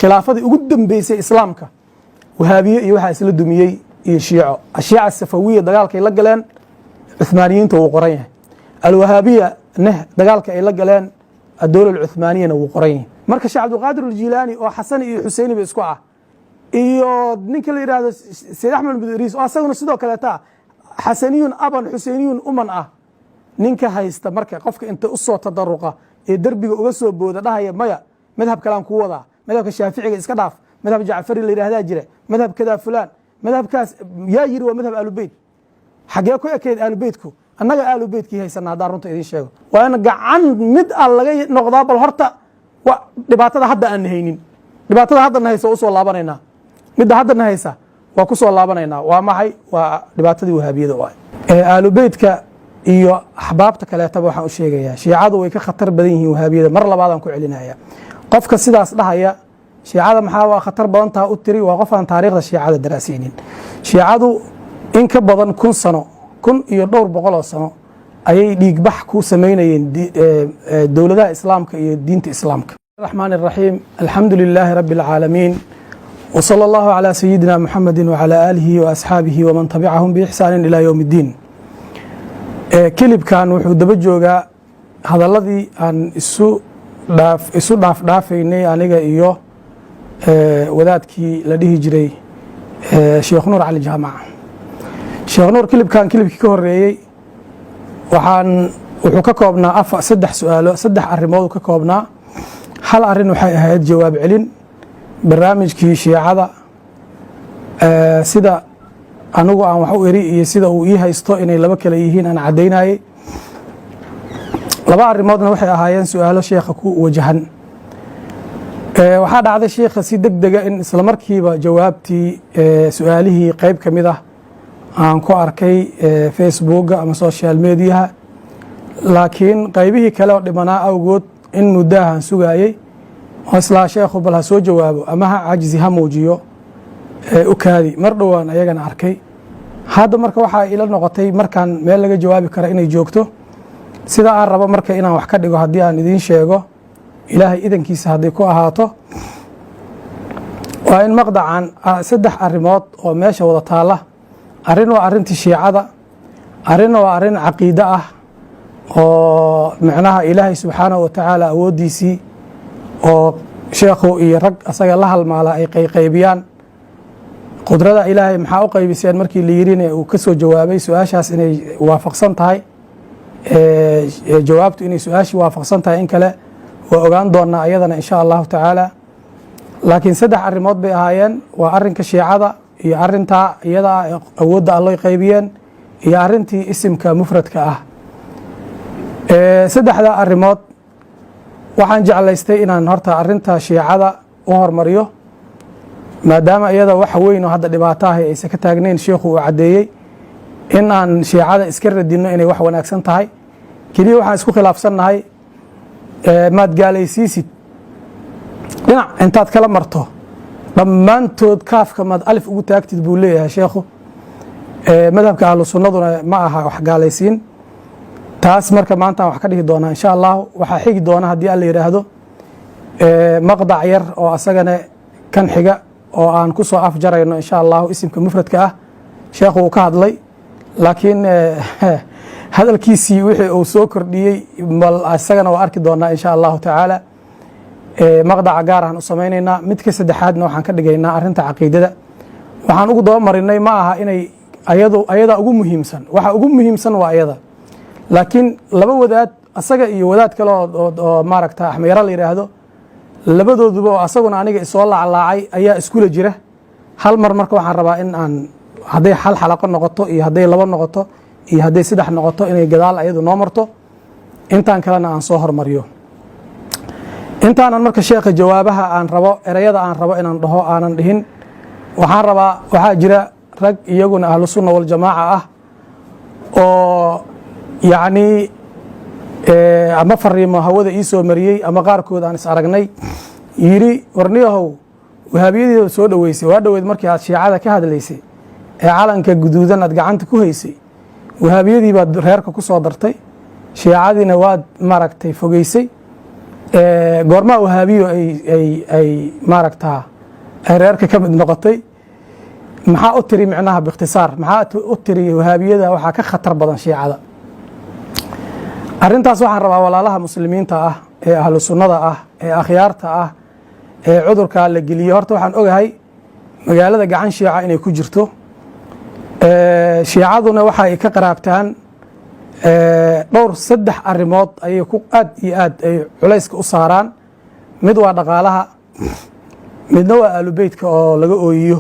khilaafadii ugu dambeysay islaamka wahaabiye iyo waxaa isla dumiyey iyo shiico ashiica safawiya dagaalkay la galeen cuthmaaniyiinta wuu qoran yahay alwahaabiya dagaalka ay la galeen adowla alcuthmaaniyana wuu qoran yahay marka sheekh cabdulqaadir aljilaani oo xasan iyo xuseyni ba isku ah iyo ninka la yidhaahdo sayd axmed bin idriis oo asaguna sidoo kaleeta xasaniyun aban xuseyniyun uman ah ninka haysta marka qofka inta u soo tadaruqa ee derbiga uga soo booda dhahaya maya madhab kalaan ku wadaa madhabka shaaficiga iska dhaaf madhab jacfari la yidhahdaa jira madhab kadaa fulaan madhabkaas yaa yiri waa madhab aalubeyt xagee ku ekeyd aalubeytku annaga aalubeytkii haysana haddaan runta idiin sheego waa in gacan mid aan laga noqdaa bal horta dhibaatada hadda aan haynin dhibaatada haddana haysa usoo laabanaynaa midda haddana haysa waa ku soo laabanaynaa waa maxay waa dhibaatadii wahaabiyada waay aalubeytka iyo axbaabta kaleetaba waxaan u sheegayaa shiicadu way ka khatar badan yihiin wahaabiyada mar labaadaan ku celinaya qofka sidaas dhahaya shiicada maxaa waa khatar badan taha u tiri waa qof aan taariikhda shiicada daraasaynin shiicadu in ka badan 1,000 sano 1,000 iyo dhowr boqoloo sano ayay dhiigbax ku samaynayeen dowladaha islaamka iyo diinta islaamka الرحمن الرحيم الحمد لله رب العالمين وصلى الله على سيدنا محمد وعلى آله وأصحابه ومن تبعهم بإحسان إلى يوم الدين كلب كان وحو دبجوغا هذا الذي أن isu dhaafdhaafaynay aniga iyo wadaadkii la dhihi jiray sheekh nuur cali jaamac sheekh nuur kilibkan kilibkii ka horeeyey wuxuu ka koobnaa 3 su'aalo 3 arrimood ka koobnaa hal arrin waxay ahayd jawaab celin barnaamijkii shiicada sida anigu aan wax u eri iyo sida uu ii haysto inay laba kale yihiin aan caddaynayay laba arrimoodna waxay ahaayeen su'aalo sheekha ku wajahan waxaa dhacday sheekha si degdega in isla markiiba jawaabtii su'aalihii qayb ka mid ah aan ku arkay facebooka ama social mediaha laakiin qaybihii kale oo dhimanaa awgood in muddahan sugaayey oo islaa sheekhu bal ha soo jawaabo ama ha cajzi ha muujiyo u kaadi mar dhowaan ayagana arkay hadda marka waxaa ila noqotay markaan meel laga jawaabi kara inay joogto sida aan rabo marka inaan wax ka dhigo haddii aan idiin sheego ilaahay idankiisa hadday ku ahaato waa in maqdacan 3 arrimood oo meesha wada taalla arrin waa arrintii shiicada arrinna waa arrin caqiide ah oo macnaha ilaahay subxaanahu wa tacaala awooddiisii oo sheekhu iyo rag asaga la halmaala ay qaybiyaan qudrada ilaahay maxaa u qaybiseen markii la yirina uu ka soo jawaabay su-aashaas inay waafaqsan tahay jawaabtu inay su-aashii waafaqsan tahay in kale waa ogaan doonaa ayadana insha allahu tacaala laakiin 3 arrimood bay ahaayeen waa arrinka shiicada iyo arrintaa iyada awoodda alloy qaybiyeen iyo arrintii isimka mufradka ah 3da arrimood waxaan jeclaystay inaan horta arrinta shiicada u hormariyo maadaama iyada wax weyn oo hadda dhibaato ah aysan ka taagnayn sheekhu uu caddeeyey in aan shiicada iska radinno inay wax wanaagsan tahay keliya waxaan isku khilaafsannahay maad gaalaysiisid dhinac intaad kala marto dhammaantood kaafka maad alif ugu taagtid buu leeyahay sheekhu madhabka ahlu sunnaduna ma aha wax gaalaysiin taas marka maanta aan wax ka dhihi doonaa insha allahu waxaa xigi doona haddii alla yidhaahdo maqdac yar oo asagana kan xiga oo aan ku soo afjarayno insha allahu isimka mufradka ah sheekhu uu ka hadlay laakiin hadalkiisii wixii uu soo kordhiyey bal isagana waa arki doonaa insha allahu tacaala maqdaca gaar aan u samaynaynaa midka saddexaadna waxaan ka dhigaynaa arrinta caqiidada waxaan ugu daba marinay ma aha inay ayada ugu muhiimsan waxa ugu muhiimsan waa ayada laakiin laba wadaad asaga iyo wadaad kale oo maaragta axmeyara la yidhaahdo labadooduba oo asaguna aniga isoo laaclaacay ayaa iskula jira hal mar marka waxaan rabaa in aan hadday hal xalaqo noqoto iyo hadday 2 noqoto iyo hadday 3 noqoto inay gadaal ayadu noo marto intaan kalena aan soo hormariyo intaanan marka sheekha jawaabaha aan rabo erayada aan rabo inaan dhaho aanan dhihin waxaan rabaa waxaa jira rag iyaguna ahlu sunna wal jamaaca ah oo yacni ama fariimo hawada ii soo mariyey ama qaarkood aan is aragnay yidhi warniyahow wahaabiyadii soo dhoweysay waa dhoweyd markii aad shiicada ka hadlaysay ee calanka guduudan aad gacanta ku haysay wahaabiyadii baad reerka ku soo dartay shiicadiina waad maaragtay fogeysay goormaa wahaabiyo ay maaragtaa ay reerka ka mid noqotay maxaa u tiri micnaha biikhtisaar maxaa u tiri wahaabiyada waxaa ka khatar badan shiicada arrintaas waxaan rabaa walaalaha muslimiinta ah ee ahlu sunnada ah ee akhyaarta ah ee cudurkaa la geliyo horta waxaan ogahay magaalada gacan shiica inay ku jirto shiicaduna waxa ay ka qaraabtaan dhowr 3 arrimood ayay aad iyo aad ay culayska u saaraan mid waa dhaqaalaha midna waa aalubeytka oo laga ooyiyo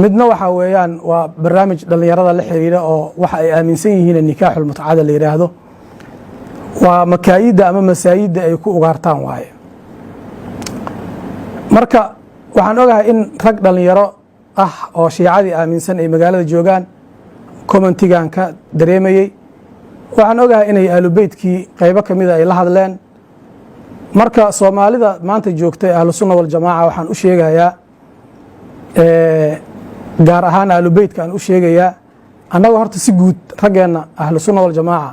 midna waxa weeyaan waa barnaamij dhallinyarada la xiriira oo waxa ay aaminsan yihiin nikaaxul mutcada la yiraahdo waa makaayida ama masaayida ay ku ugaartaan waaye marka waxaan ogahay in rag dhallinyaro ah oo shiicadii aaminsan ay magaalada joogaan commentigan ka dareemayey waxaan ogahay inay aalubeytkii qaybo ka mida ay la hadleen marka soomaalida maanta joogta ee ahlu sunna waljamaaca waxaan u sheegayaa gaar ahaan aalubeytka aan u sheegayaa annaga horta si guud raggeenna ahlu sunna waljamaaca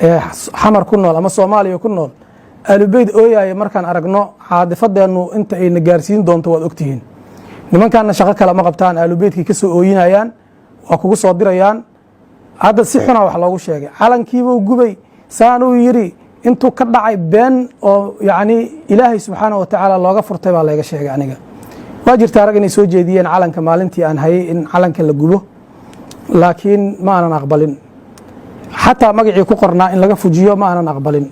ee xamar ku nool ama soomaaliya ku nool aalubeyt ooyaaya markaan aragno caadifadeennu inta ayna gaarsiin doonto waad ogtihiin nimankaanna shaqo kale ma qabtaan aalubeytkii ka soo ooyinayaan waa kugu soo dirayaan hadda si xuna wax loogu sheegay calankiibuu gubay saanuu yidhi intuu ka dhacay been oo yacni ilaahay subxaana wa tacaala looga furtay baa layga sheegay aniga waa jirtaa rag inay soo jeediyeen calanka maalintii aan hayay in calanka la gubo laakiin ma aanan aqbalin xataa magacii ku qornaa in laga fujiyo ma aanan aqbalin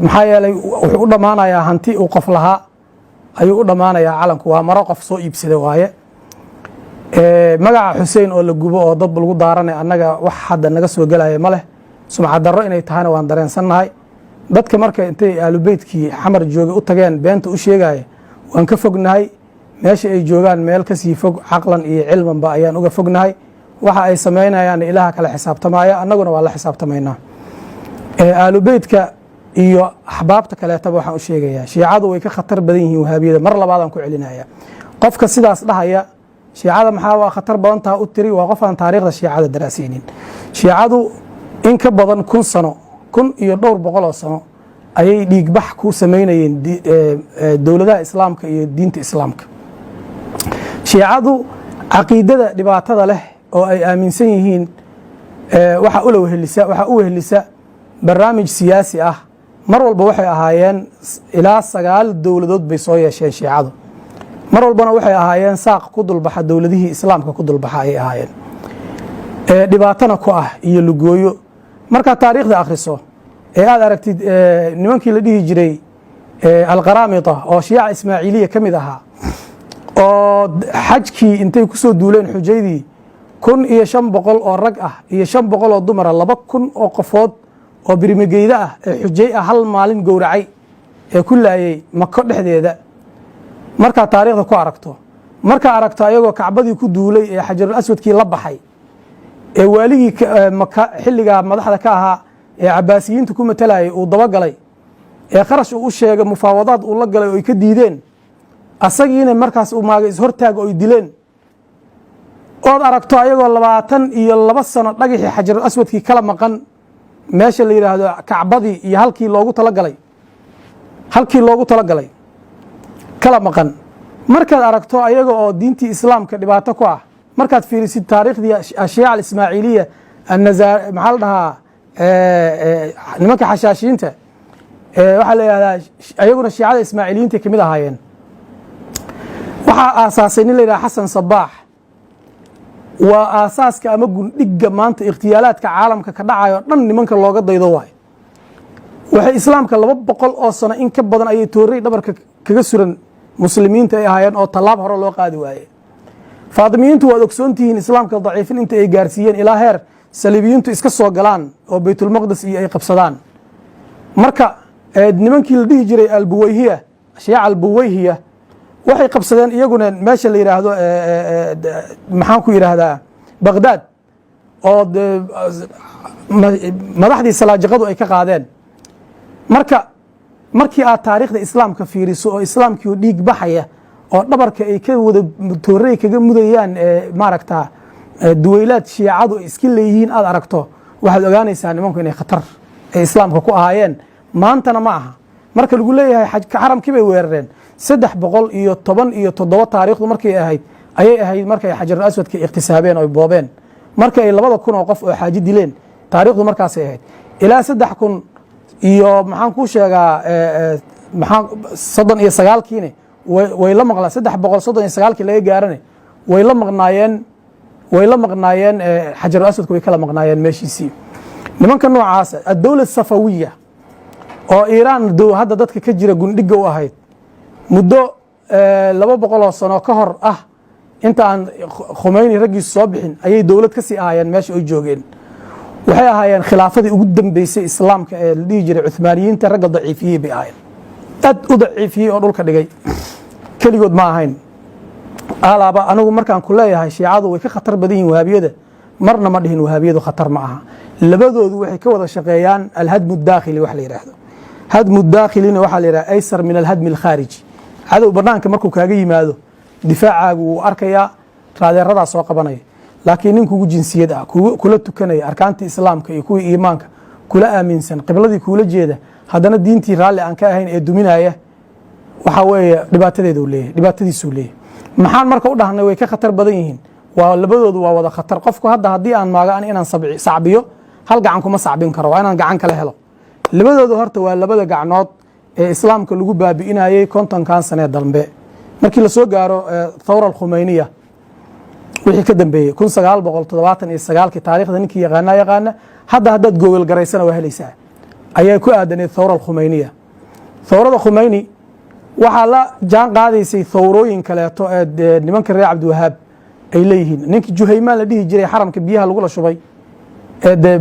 maxaa yeelay wuxuu u dhammaanayaa hanti uu qof lahaa ayuu u dhammaanayaa calanku waa maro qof soo iibsada waaye magaca xuseen oo la gubo oo dad lagu daaranay annaga wax hadda naga soo gelaya ma leh sumcad darro inay tahayna waan dareensannahay dadka marka intay aalubeytkii xamar jooga u tageen beenta u sheegaya waan ka fognahay meesha ay joogaan meel kasii fog caqlan iyo cilmanba ayaan uga fognahay waxa ay samaynayaan ilaaha kala xisaabtamaya annaguna waa la xisaabtamaynaa aalubeytka iyo axbaabta kaleetaba waxaan u sheegayaa shiicadu way ka khatar badan yihiin wahaabiyada mar labaadaan ku celinaya qofka sidaas dhahaya shiicada maxaa waa khatar badantaa u tiri waa qof aan taariikhda shiicada daraasaynin shiicadu in ka badan 1,000 sano 1,000 iyo dhowr boqol oo sano ayay dhiigbax ku samaynayeen dowladaha islaamka iyo diinta islaamka shiicadu caqiidada dhibaatada leh oo ay aaminsan yihiin waxa u wehelisa barnaamij siyaasi ah mar walba waxay ahaayeen ilaa 9 dowladood bay soo yeesheen shiicadu mar walbana waxay ahaayeen saaq ku dulbaxa dowladihii islaamka ku dulbaxa ayay ahaayeen dhibaatana ku ah iyo lugooyo markaad taariikhda akhriso ee aad aragtid nimankii la dhihi jiray alqaraamita oo shiica ismaaciiliya ka mid ahaa oo xajkii intay ku soo duuleen xujaydii 1,500 oo rag ah iyo 500 oo dumara 2,000 oo qofood oo birimageyda ah ee xujay ah hal maalin gowracay ee ku laayay mako dhexdeeda markaad taariikhda ku aragto markaa aragto ayagoo kacbadii ku duulay ee xajarul aswadkii la baxay ee waaligii maka xilligaa madaxda ka ahaa ee cabaasiyiinta ku matalayay uu dabagalay ee kharash uu u sheegay mufaawadaad uu la galay oo ay ka diideen asagiina markaas uu maagay ishortaag oo ay dileen ood aragto ayagoo 22 sano dhagaxii xajarul aswadkii kala maqan meesha la yiraahdo kacbadii iyo halkii loogu talagalay kala maqan markaad aragto ayaga oo diintii islaamka dhibaato ku ah markaad fiirisid taariikhdii shiica al-ismaaciiliya maxaa la dhahaa nimanka xashaashiinta waxaa la yidhahdaa ayaguna shiicada ismaaciiliyiinta ka mid ahaayeen waxaa aasaasay nin la yidhaha xasan sabaax waa aasaaska ama gundhiga maanta ikhtiyaalaadka caalamka ka dhacayo dhan nimanka looga daydo waay waxay islaamka 200 oo sano in ka badan ayay toorey dhabarka kaga suran muslimiinta ay ahaayeen oo tallaab hore loo qaadi waaye faadimiyiintu waad ogsoontihiin islaamka daciifin inta ay gaarsiiyeen ilaa heer saliibiyiintu iska soo galaan oo baytulmaqdis iyo ay qabsadaan marka nimankii la dhihi jiray albuwayhiya shiica albuwayhiya waxay qabsadeen iyaguna meesha la yiraahdo maxaan ku yiraahdaa Baghdad oo madaxdii salaajaqadu ay ka qaadeen markii aad taariikhda islaamka fiiriso oo islaamkii dhiig baxaya oo dhabarka ay ka wada toorey kaga mudayaan maaragta duwaylaad shiicadu iska leeyihiin aad aragto waxaad ogaanaysaa nimanku inay khatar ay islaamka ku ahaayeen maantana ma aha. marka lagu leeyahay xaramkii bay weerareen 317 taariikhdu markay ahayd ayay ahayd markay xajarul aswadka ikhtisaabeen oo boobeen markay 2000 oo qof oo xaaji dileen taariikhdu markaasay ahayd ilaa 3000 iyo maxaan ku sheegaa maxaan 39 kiine way la maqlaan 339 kii laga gaarane way la maqnaayeen xajarul aswadka way kala maqnaayeen meeshiisii. nimanka noocaas ad-dawla safawiya oo Iiraan hadda dadka ka jira gundhiga u ahayd muddo 200 sano ka hor ah inta aan Khomeini ragiis soo bixin ayay dawlad ka sii ahaayeen meesha ay joogeen. waxay ahaayeen khilaafadii ugu dambeysay islaamka ee la dhihi jiray Uthmaaniyiinta ragga daciifiyay bay ahaayeen dad u daciifiyay oo dhulka dhigay kaligood ma ahayn. alaaba anigu markaan ku leeyahay shiicadu way ka khatar badan yihiin wahabiyada marna ma dhihin wahabiyadu khatar ma aha. labadoodu waxay ka wada shaqeeyaan alhadmu daakhili wax la yiraahdo. hadmu daakhilina waxa la yiraahdaa aysar min alhadmi alkhariji. cadow banaanka markuu kaaga yimaado difaacaagu wuu arkayaa raadeeradaa soo qabanaya laakiin nin kugu jinsiyad ah kula tukanaya arkaantii islaamka iyo kuwii iimaanka kula aaminsan qibladii kula jeeda haddana diintii raalli aan ka ahayn ee duminaya waxa weeye dhibaatadiisuu leeyahay. maxaan marka u dhahnay way ka khatar badan yihiin waa labadoodu waa wada khatar. qofku hadda haddii aan maagaan inaan sacbiyo hal gacan kuma sacbin karo waa inaan gacan kala helo. labadoodu horta waa labada gacnood ee islaamka lagu baabi'inayay 50 sane dambe markii la soo gaaro thawra al-Khomeiniya wixii ka dambeeyay 1979 taariikhda ninkii yaqaana haddaad Google garaysana waa helaysaa ayaa ku aadanay thawra al-Khomeiniya. thawrada Khomeini waxaa la jaan qaadaysay thawrooyin kaleeto ee nimanka reer Cabdi Wahaab ay leeyihiin. ninkii Juhaymaan la dhihi jiray xaramka biyaha lagu la shubay ee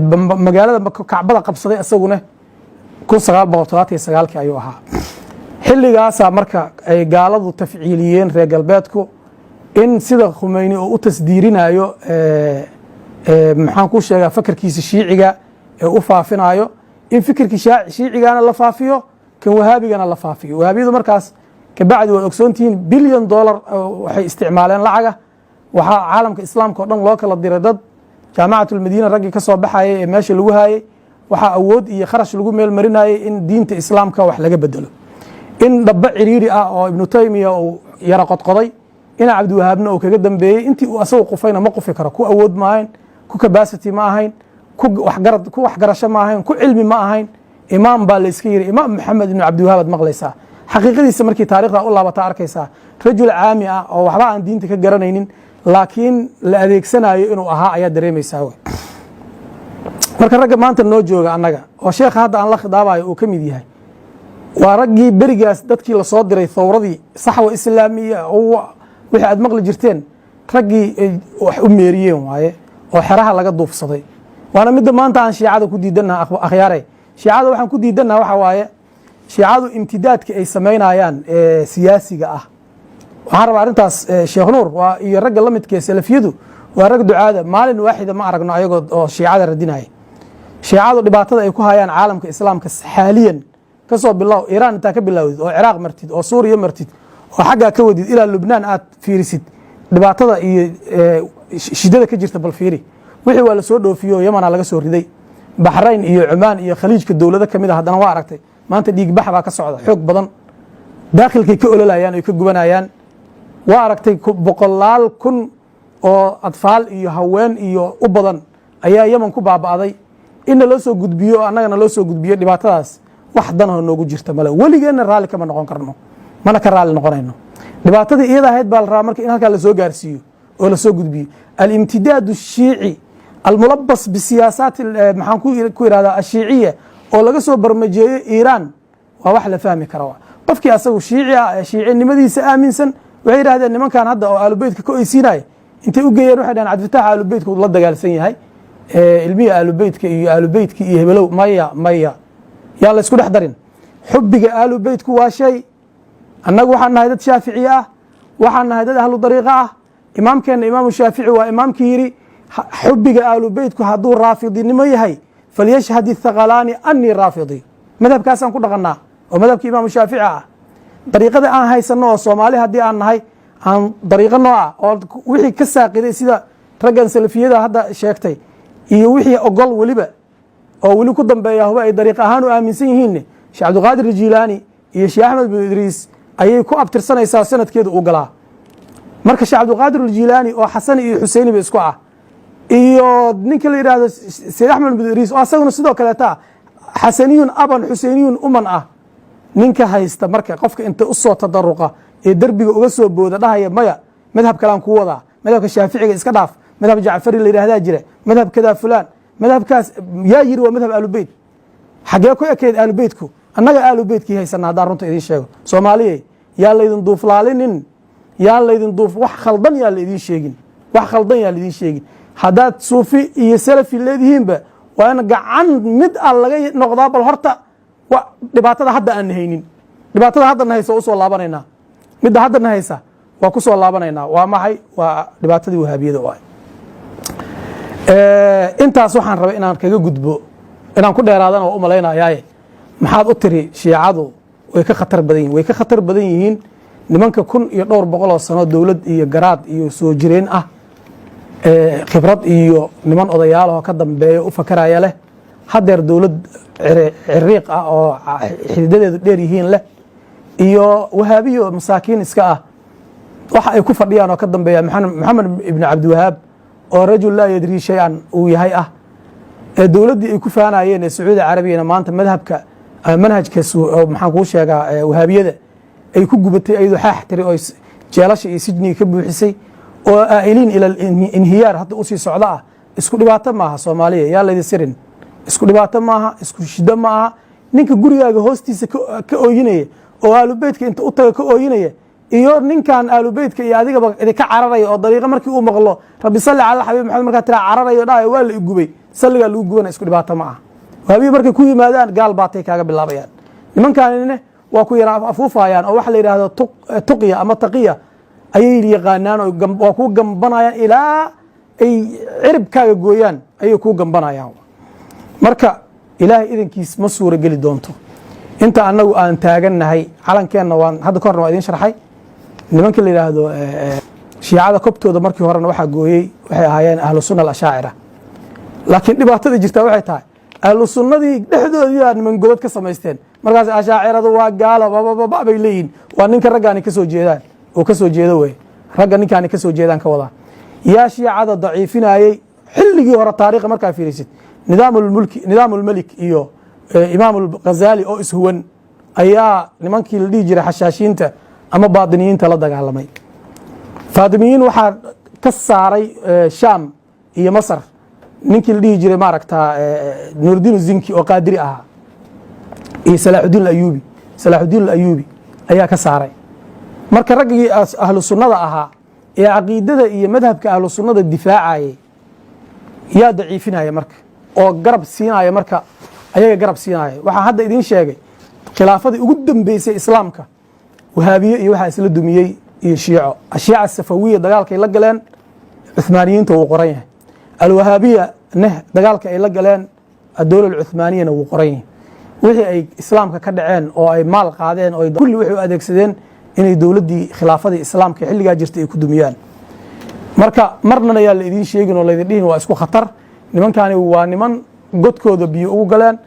magaalada Kacbada qabsaday asaguna 1979 ayuu ahaa. xilligaasa marka ay gaaladu tafciiliyeen reer galbeedku in sida Khomeini oo u tasdiirinayo maxaan ku sheegaa fakarkiisa shiiciga ee u faafinayo in fikirkii shiicigana la faafiyo kan wahaabigana la faafiyo. wahaabiyadu markaas ka bacdi waa ogsoontihiin $1 billion waxay isticmaaleen lacaga waxa caalamka islaamka oo dhan loo kala diray dad jaamacatul madiina ragii ka soo baxayay ee meesha lagu haayay waxa awood iyo kharash lagu meel marinayay in diinta islaamka wax laga bedelo. in dabba ciriiri ah oo ibnu taymiya uu yara qodqoday ina Cabdi Wahaabna uu kaga dambeeyay intii uu asagu qufayna ma qufi karo ku awood ma ahayn ku capacity ma ahayn ku wax garasho ma ahayn ku cilmi ma ahayn. imaam baa la iska yiri imaam Maxamed ibn Cabdi Wahaab maqlaysaa xaqiiqadiisa markii taariikhda u laabata arkaysaa rajul caami ah oo waxba aan diinta ka garanaynin laakiin la adeegsanayo inuu ahaa ayaa dareemaysaa. marka ragga maanta noo jooga annaga oo sheekha hadda aan la khidaabayo uu ka mid yahay waa raggii berigaas dadkii la soo diray thawradii saxwa islaamiya oo wixii aad maqli jirteen raggii wax u meeriyeen waaye oo xeraha laga duufsaday. waana midda maanta aan shiicada ku diidanahay akhyaare. shiicada waxaan ku diidanahay waxa waaye shiicadu imtidaadka ay sameynayaan siyaasiga ah. waxaan rabaa arrintaas Sheekh Nuur waa iyo ragga la midka salafiyadu waa rag ducaada maalin waaxida ma aragno ayagoo oo shiicada radinaya. shiicadu dhibaatada ay ku hayaan caalamka islaamka xaaliyan kasoo bilow Iiraan inta ka bilowday oo Ciraaq martid oo Suuriya martid oo xagga ka wadid ilaa Lubnaan aad fiirisid dhibaatada iyo shidada ka jirta bal fiiri wixii waa la soo dhoofiyo Yemen laga soo riday Bahrain iyo Oman iyo Khaliijka dawlado kamid ah haddana waa aragtay maanta dhiig bax baa ka socda xoog badan daaqilkay ka ololayaan ay ka gubanayaan. waa aragtay boqolaal kun oo adfaal iyo haween iyo u badan ayaa Yemen ku baaba'day in loo soo gudbiyo annagana loo soo gudbiyo dhibaatadaas wax dan oo noogu jirta male waligeena raali kama noqon karno mana ka raali noqonayno. dhibaatada iyada ahayd baa la rabaa marka in halka la soo gaarsiiyo oo la soo gudbiyo al-imtidaad ash-shiici al-mulabbas bi siyaasat maxaan ku yiraahdaa ash-shiiciyya oo laga soo barmajeeyo Iiraan waa wax la fahmi karo. qofkii asagu shiici ah shiicinimadiisa aaminsan waxay yiraahdeen nimankan hadda oo aalubeydka ka oysiinay intay u geeyeen waxay dhahan Cabdi Fataax aalubeydku la dagaalsan yahay ilmiga aalubeydka iyo aalubeydka iyo hebelow maya yaa la isku dhex darin. xubbiga aalubeydku waa shay annagu waxaan nahay dad shaafici ah waxaan nahay dad ahlu dariiqa ah. imaamkeena imaam shaafici waa imaamkii yiri xubbiga aalubeydku hadduu raafidinimo yahay falyashhad athaqalaani annii raafidi. madhabkaasaan ku dhaqannaa oo madhabkii imaam shaafici ah. dariiqada aan haysano oo Soomaali haddii aan nahay aan dariiqo nooca oo wixii ka saaqiday sida raggan salafiyada hadda sheegtay iyo wixii ogol waliba oo wali ku dambeeya huba ay dariiq ahaan u aaminsan yihiin sheekh cabdiqaadir aljilaani iyo sheekh axmed bin idriis ayay ku abtirsanaysaa sanadkeeda uu galaa. marka sheekh cabdiqaadir aljilaani oo xasani iyo xuseyniba isku ah iyo ninka la yidhaahdo sayd axmed bin idriis oo asaguna sidoo kaleeta xasaniyun aban xuseyniyun uman ah, ninka haysta marka qofka inta u soo tadaruqa ee derbiga uga soo booda dhahaya maya madhab kalaan ku wadaa, madhabka shaaficiga iska dhaaf, madhab jacfari la yidhahdaa jira, madhab kadaa fulaan, madhabkaas yaa yiri waa madhab ahlubeyt. xaggee ku ekeyd ahlubeytku? annaga ahlubeytkii haysana haddaan runta idiin sheego. soomaaliyey yaa laydin duuflaalinin, yaa laydin duuf wax khaldan yaa laidin sheegin, wax khaldan yaa laidin sheegin. haddaad suufi iyo salafi leedihiinba waa in gacan mid a laga noqdaa. bal horta dhibaatada hadda aan haynin, dhibaatada haddana haysa usoo laabanaynaa, midda haddana haysa waa ku soo laabanaynaa. waa maxay? waa dhibaatadii wahaabiyada u ah. intaas waxaan rabay inaan kaga gudbo, inaan ku dheeraadana waa u malaynayaaye maxaad u tiri shiicadu way ka khatar badan yihin? way ka khatar badan yihiin nimanka 1200 sano dowlad iyo garaad iyo soo jireen ah, khibrad iyo niman odayaalahoo ka dambeeya u fakaraya leh, hadeer dowlad ciriiq ah oo xididadeedu dheer yihiin leh, iyo wahaabiyo masaakiin iska ah. waxa ay ku fadhiyaan oo ka dambeeya maxamed ibn cabdiwahaab oo rajul laa yadrii shay-an uu yahay ah. dowladdii ay ku faanayeen ee sacuudi carabiyana maanta madhabka manhajka maxaan kuu sheegaa wahaabiyada ay ku gubatay ayadoo xaax tiri oo jeelasha iyo sijniga ka buuxisay oo aa'iliin ila inhiyaar hadda usii socda ah. isku dhibaato maaha soomaaliya, yaa laydi sirin. isku dhibaato maaha, isku shiddo ma aha. ninka gurigaaga hoostiisa ka ooyinaya oo aalubeytka inta u taga ka ooyinaya iyo ninkan aalubeytka iyo adigaba idinka cararaya oo dariiqo markii uu maqlo rabbi salli cala xabiib maxamed markaa tiraa cararayo dhaaya waa la igubay, salligaa lagu gubana isku dhibaato ma aha. wahaabiya markay ku yimaadaan gaal baatay kaaga bilaabayaan. nimankaanine waa ku yara afuufayaan oo waxa la yidhaahdo tuqya ama taqiya ayay yaqaanaan oo waa kuu gambanayaan ilaa ay ciribkaaga gooyaan ayay kuu gambanayaan. marka ilaahay idankiis ma suura geli doonto. inta annagu aan taagannahay calankeenna waan hadda ka horna waa idiin sharxay. nimanka la yidhaahdo shiicada kobtooda markii horena waxaa gooyey waxay ahaayeen ahlu sunna alashaacira. laakiin dhibaatada jirtaa waxay tahay ahlu sunnadii dhexdoodii niman godad ka samaysteen. markaas ashaaciradu waa gaalo bababa bay leeyihin. waa ninka raggaani ka soo jeedaan oo ka soo jeedo wey, ragga ninkaani ka soo jeedaan ka wadaa. yaa shiicada daciifinayey xilligii hore taariikha markaa fiirisid nidaam ulmelik iyo imaam alghazali oo ishuwan ayaa nimankii la dhihi jiray xashaashiinta ama baadiniyiinta la dagaalamay. faadimiyiin waxaa ka saaray shaam iyo masar ninkii la dhihi jiray maaragta nuurdiin zinki oo qaadiri ahaa iyo salaaxudiin alayubi ayaa ka saaray. marka raggii ahlu sunnada ahaa ee caqiidada iyo madhabka ahlu sunnada difaacayay yaa daciifinaya marka oo garab siinaya, marka ayaga garab siinaya. waxaa hadda idiin sheegay khilaafadii ugu dambeysay islaamka wahaabiye iyo waxaa isla dumiyey iyo shiico. ashiica safawiya dagaalkay la galeen cuhmaaniyiinta wuu qoran yahay. alwahaabiya dagaalka ay la galeen adowla alcuhmaaniyana wuu qoran yahay. wixii ay islaamka ka dhaceen oo ay maal qaadeen oo kulli waxay u adeegsadeen inay dowladdii khilaafadii islaamka xilligaa jirtay ay ku dumiyaan. marka marnana yaa la idiin sheegin oo laydin dhihin waa isku khatar. nimankaani waa niman godkooda biyo ugu galeen.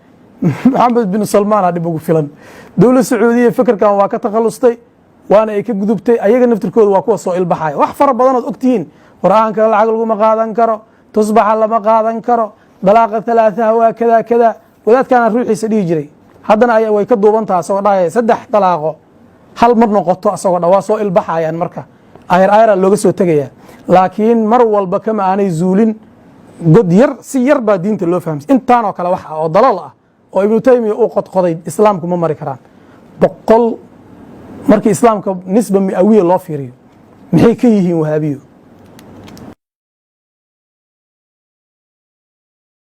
maxamed bin salmaana dhib ugu filan. dowlad sacuudiya fikirkan waa ka takhallustay waana ay ka gudubtay. ayaga naftirkooda waa kuwa soo ilbaxaya. wax fara badanood ogtihiin qur'aanka lacag laguma qaadan karo, tusbaxa lama qaadan karo, dalaaqa talaataha waa kada kada. wadaadkaana ruuxiisa dhihi jiray haddana way ka duubantaha asagoo dhahaya 3 dalaaqo hal mar noqoto asagoo dha waa soo ilbaxayaan. marka ayar looga soo tegaya. laakiin mar walba kama aanay zuulin god yar si yar baa diinta loo fahamsay. intaanoo kale wax oo dalal ah oo ibnu taymiya uu qodqoday islaamku ma mari karaan. 100 markii islaamka nisba mi'awiya loo fiiriyo maxay ka yihiin wahaabiyo.